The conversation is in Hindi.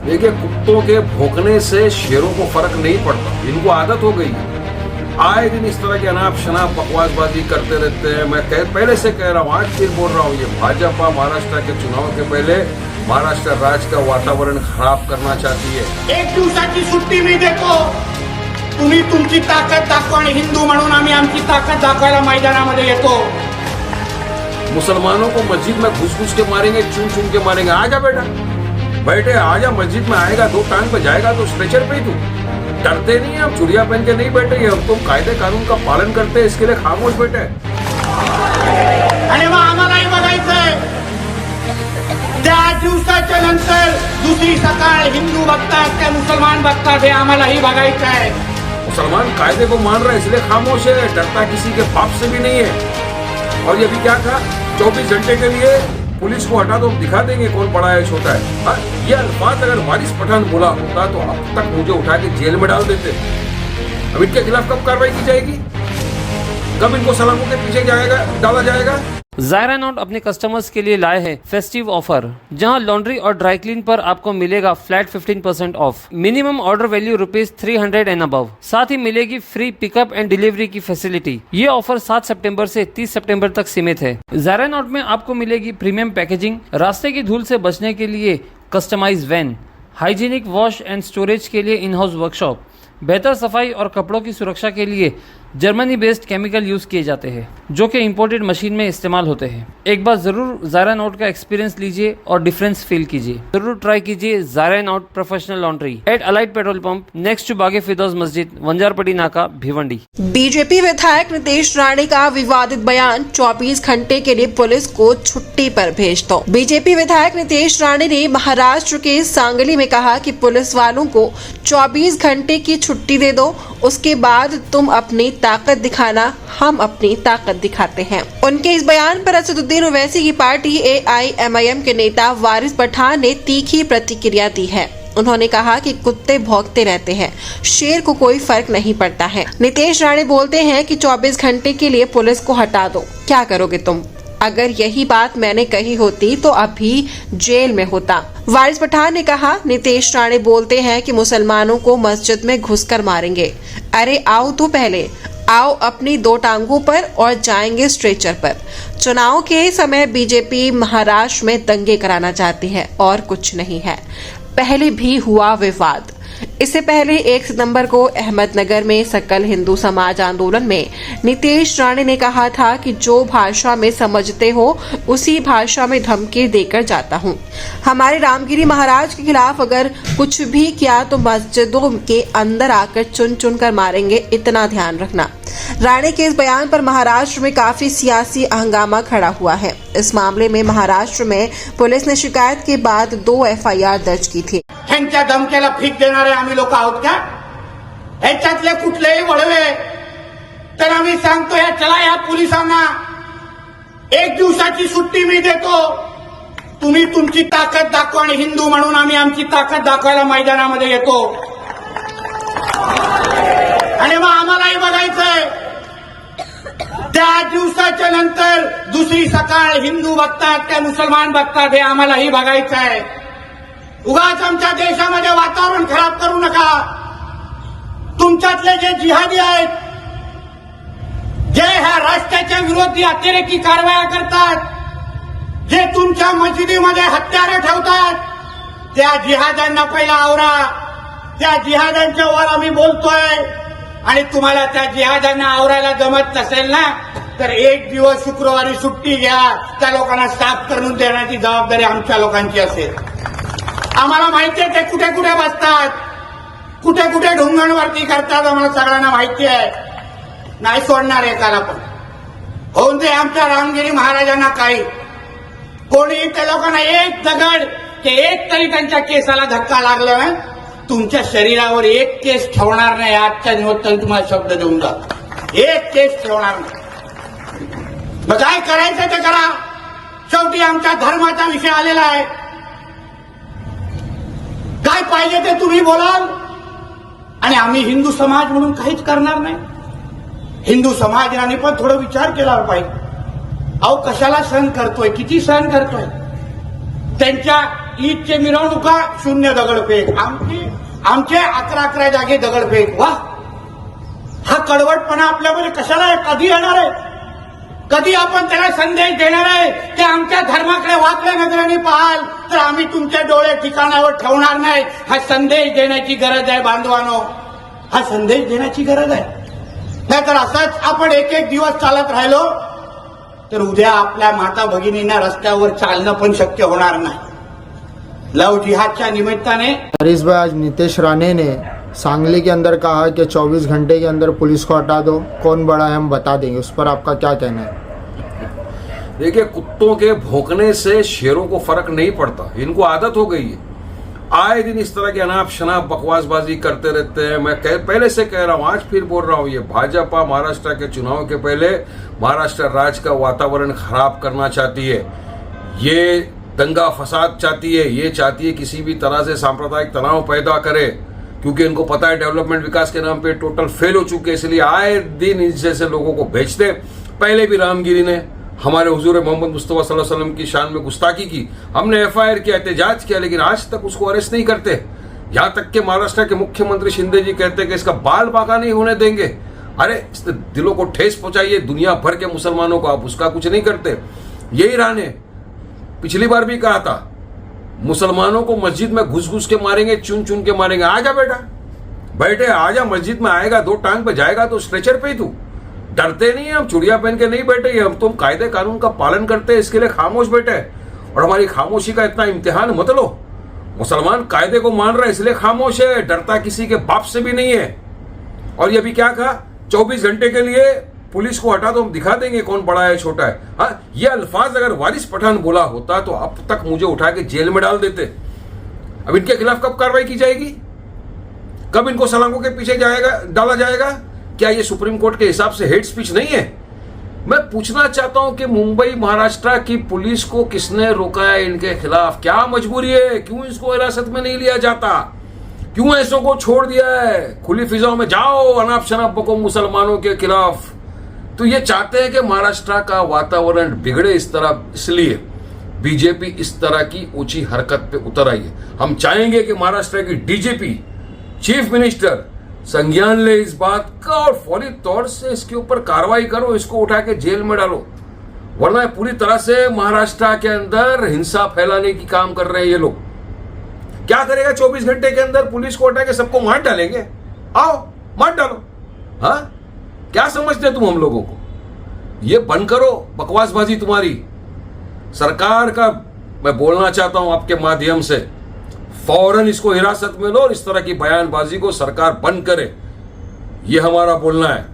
देखिए, कुत्तों के भौंकने से शेरों को फर्क नहीं पड़ता, इनको आदत हो गई है। आए दिन इस तरह की अनाप शनाप बकवासबाजी करते रहते हैं। मैं पहले से कह रहा हूँ, आज फिर बोल रहा हूँ, ये भाजपा महाराष्ट्र के चुनाव के पहले महाराष्ट्र राज्य का वातावरण खराब करना चाहती है। एक दिवसाची सुट्टी मी देतो, तुम्ही तुमची ताकद दाखवा आणि हिंदू म्हणून आम्ही आमची ताकद दाखवायला मैदानामध्ये येतो। मुसलमानों को मस्जिद में घुस घुस के मारेंगे, चुन चुन के मारेंगे। आजा बेटा, बैठे आजा, मस्जिद में आएगा, 2 टांग पे जाएगा तो स्ट्रेचर पे ही तू। डरते नहीं है, हम चुड़िया पहन के नहीं बैठे, हम तो कायदे कानून का पालन करते हैं, इसके लिए खामोश बैठे। आणि मग आम्हालाही बघायचंय, त्या दिवसाच्या नंतर दुसरी सकाळ हिंदू बघतात त्या मुसलमान बघतात, हे आम्हालाही बघायचं आहे। मुसलमान कायदे को मान रहा है इसलिए खामोश है, डरता किसी के बाप से भी नहीं है। और ये भी क्या था, 24 घंटे के लिए पुलिस को हटा दो, दिखा देंगे कौन बड़ा है छोटा है। हाँ, ये अल्फाज अगर वारिस पठान बोला होता तो अब तक मुझे उठा के जेल में डाल देते। अब इनके खिलाफ कब कार्रवाई की जाएगी, कब इनको सलामों के पीछे डाला जाएगा। ज़ायरा नोट अपने कस्टमर्स के लिए लाए हैं फेस्टिव ऑफर, जहां लॉन्ड्री और ड्राई क्लीन पर आपको मिलेगा flat 15% of, minimum order value ₹300 and above. साथ ही मिलेगी फ्री पिकअप एंड डिलीवरी की फैसिलिटी। ये ऑफर 7 सितंबर से 30 सितंबर तक सीमित है। ज़ायरा नोट में आपको मिलेगी प्रीमियम पैकेजिंग, रास्ते की धूल से बचने के लिए customize van, hygienic wash and storage के लिए इन हाउस वर्कशॉप, बेहतर सफाई और कपड़ों की सुरक्षा के लिए जर्मनी बेस्ड केमिकल यूज किए जाते हैं, जो कि इंपोर्टेड मशीन में इस्तेमाल होते हैं। एक बार जरूर ज़ायरा नोट का एक्सपीरियंस लीजिए और डिफरेंस फील कीजिए। जरूर ट्राई कीजिए Zaira note professional laundry at अलाइट petrol pump next to Baghe Firdaus मस्जिद, वंजारपट्टी नाका, भिवंडी। बीजेपी विधायक नितेश राणे का विवादित बयान, 24 घंटे के लिए पुलिस को छुट्टी पर भेज दो। बीजेपी विधायक नितेश राणे ने महाराष्ट्र के सांगली में कहा कि पुलिस वालों को 24 घंटे की छुट्टी दे दो, उसके बाद तुम अपनी ताकत दिखाना, हम अपनी ताकत दिखाते हैं। उनके इस बयान पर असदुद्दीन ओवैसी की पार्टी AIMIM के नेता वारिस पठान ने तीखी प्रतिक्रिया दी है। उन्होंने कहा कि कुत्ते भौंकते रहते हैं, शेर को कोई फर्क नहीं पड़ता है। नितेश राणे बोलते हैं कि 24 घंटे के लिए पुलिस को हटा दो, क्या करोगे तुम? अगर यही बात मैंने कही होती तो अभी जेल में होता। वारिस पठान ने कहा, नितेश राणे बोलते हैं कि मुसलमानों को मस्जिद में घुसकर मारेंगे। अरे आओ तो पहले आओ अपनी 2 टांगों पर और जाएंगे स्ट्रेचर पर। चुनाव के समय बीजेपी महाराष्ट्र में दंगे कराना चाहती है और कुछ नहीं है। पहले भी हुआ विवाद। इससे पहले 1 सितंबर को अहमदनगर में सकल हिंदू समाज आंदोलन में नितेश राणे ने कहा था कि जो भाषा में समझते हो उसी भाषा में धमकी देकर जाता हूं। हमारे रामगिरी महाराज के खिलाफ अगर कुछ भी किया तो मस्जिदों के अंदर आकर चुन चुन कर मारेंगे, इतना ध्यान रखना। राणे के इस बयान पर महाराष्ट्र में काफी सियासी हंगामा खड़ा हुआ है। इस मामले में महाराष्ट्र में पुलिस ने शिकायत के बाद 2 FIR दर्ज की थी। ह्यांच्या धमक्याला फीक देणारे आम्ही लोक आहोत का? ह्याच्यातले कुठलेही वळवे तर आम्ही सांगतो, या पोलिसांना 1 दिवसाची सुट्टी मी देतो, तुम्ही तुमची ताकद दाखवा आणि हिंदू म्हणून आम्ही आमची ताकद दाखवायला मैदानामध्ये येतो। आणि मग आम्हालाही बघायचंय, त्या दिवसाच्या नंतर दुसरी सकाळ हिंदू बघतात त्या मुसलमान बघतात, हे आम्हालाही बघायचं आहे। उगाच आमच्या देशामध्ये वातावरण खराब करू नका। तुमच्यातले जे जिहादी आहेत, जे ह्या राष्ट्राच्या विरोधी अतिरेकी कारवाया करतात, जे तुमच्या मस्जिदीमध्ये हत्यारे ठेवतात, त्या जिहाद्यांना पहिला आवरा। त्या जिहाद्यांच्या वर आम्ही बोलतोय आणि तुम्हाला त्या जिहाद्यांना आवरायला जमत नसेल ना, तर 1 दिवस शुक्रवारी सुट्टी घ्या, त्या लोकांना साफ करून देण्याची जबाबदारी आमच्या लोकांची असेल। आम्हाला माहिती आहे ते कुठे कुठे बसतात, कुठे कुठे ढुंगणवरती करतात, आम्हाला सगळ्यांना माहिती आहे। नाही सोडणार एकाला पण, होऊन दे आमच्या रामगिरी महाराजांना काही। कोणी त्या लोकांना एक दगड ते एक तरी त्यांच्या केसाला धक्का लागला ना, तुमच्या शरीरावर 1 केस ठेवणार नाही। आजच्या निमित्ताने तुम्हाला शब्द देऊन जा, 1 केस ठेवणार नाही। मग काय करायचं ते करा, शेवटी आमच्या धर्माचा विषय आलेला आहे। काय पाहिजे ते तुम्ही बोलाल आणि आम्ही हिंदू समाज म्हणून काहीच करणार नाही। हिंदू समाजाने पण थोडा विचार केला पाहिजे। अहो कशाला सहन करतोय, किती सहन करतोय? त्यांच्या ईदचे मिरवणुका 0 दगडफेक, आमचे 11 जागे दगडफेक. वा, हा कडवटपणा आपल्यामध्ये कशाला आहे? कधी येणार आहे? कधी आपण त्याला संदेश देणार आहे की आमच्या धर्माकडे वाकड्या नजरेने पाहाल तर आम्ही तुमचे डोळे ठिकाणावर ठेवणार नाही? हा संदेश देण्याची गरज आहे बांधवानो, हा संदेश देण्याची गरज आहे. नाहीतर असंच आपण एक दिवस चालत राहिलो तर उद्या आपल्या माता भगिनींना रस्त्यावर चालणं पण शक्य होणार नाही. लव जिहादच्या निमित्ताने हरीश भाई, आज नीतीश राणे ने सांगली के अंदर कहा कि 24 घंटे के अंदर पुलिस को हटा दो, कौन बड़ा है हम बता देंगे, उस पर आपका क्या कहना है? देखिए, कुत्तों के भौंकने से शेरों को फर्क नहीं पड़ता, इनको आदत हो गई है. आए दिन इस तरह की अनाप शनाप बकवासबाजी करते रहते हैं. मैं पहले से कह रहा हूं, आज फिर बोल रहा हूं, ये भाजपा महाराष्ट्र के चुनाव के पहले महाराष्ट्र राज्य का वातावरण खराब करना चाहती है. ये दंगा फसाद चाहती है, ये चाहती है किसी भी तरह से सांप्रदायिक तनाव पैदा करे, क्योंकि इनको पता है डेवलपमेंट विकास के नाम पे टोटल फेल हो चुके हैं. इसलिए आए दिन इस जैसे लोगों को भेजते. पहले भी रामगिरी ने हमारे हुजूर मोहम्मद मुस्तफा सल्लल्लाहु अलैहि वसल्लम की शान में गुस्ताखी की, हमने FIR किया, एहतजाज किया, लेकिन आज तक उसको अरेस्ट नहीं करते. यहां तक कि महाराष्ट्र के मुख्यमंत्री शिंदे जी कहते हैं कि इसका बाल बाका नहीं होने देंगे. अरे, इसने दिलों को ठेस पहुंचाई है दुनिया भर के मुसलमानों को, आप उसका कुछ नहीं करते. यही राणे पिछली बार भी कहा था, मुसलमानों को मस्जिद में घुस घुस के मारेंगे, चुन चुन के मारेंगे. आजा बेटा, बैठे आजा, मस्जिद में आएगा, 2 टांग पे जाएगा तो स्ट्रेचर पे ही. तू डरते नहीं है, हम चुड़िया पहन के नहीं बैठे, हम तुम कायदे कानून का पालन करते हैं, इसके लिए खामोश बैठे. और हमारी खामोशी का इतना इम्तिहान मत लो. मुसलमान कायदे को मान रहा है इसलिए खामोश है, डरता किसी के बाप से भी नहीं है. और ये भी क्या कहा, 24 घंटे के लिए पुलिस को हटा दो, हम दिखा देंगे कौन बड़ा है छोटा है. हाँ, ये अल्फाज अगर वारिस पठान बोला होता तो अब तक मुझे उठा के जेल में डाल देते. अब इनके खिलाफ कब कार्रवाई की जाएगी? कब इनको सलाखों के पीछे डाला जाएगा? क्या ये सुप्रीम कोर्ट के हिसाब से हेट स्पीच नहीं है? मैं पूछना चाहता हूं कि मुंबई महाराष्ट्र की पुलिस को किसने रोका है इनके खिलाफ? क्या मजबूरी है? क्यों इसको हिरासत में नहीं लिया जाता? क्यों ऐसों को छोड़ दिया है? खुली फिजाओं में जाओ, अनाप शनाप बको मुसलमानों के खिलाफ. तो ये चाहते हैं कि महाराष्ट्र का वातावरण बिगड़े इस तरह, इसलिए बीजेपी इस तरह की ऊंची हरकत पे उतर आई है. हम चाहेंगे कि महाराष्ट्र की DGP, चीफ मिनिस्टर संज्ञान ले इस बात का और फौरी तौर से इसके ऊपर कार्रवाई करो, इसको उठा के जेल में डालो. वरना पूरी तरह से महाराष्ट्र के अंदर हिंसा फैलाने की काम कर रहे हैं ये लोग. क्या करेगा 24 घंटे के अंदर? पुलिस को उठा के सबको मार डालेंगे. आओ मार डालो. हाँ, क्या समझते तुम हम लोगों को? ये बंद करो बकवासबाजी तुम्हारी. सरकार का मैं बोलना चाहता हूं आपके माध्यम से, फौरन इसको हिरासत में लो और इस तरह की बयानबाजी को सरकार बंद करे, ये हमारा बोलना है.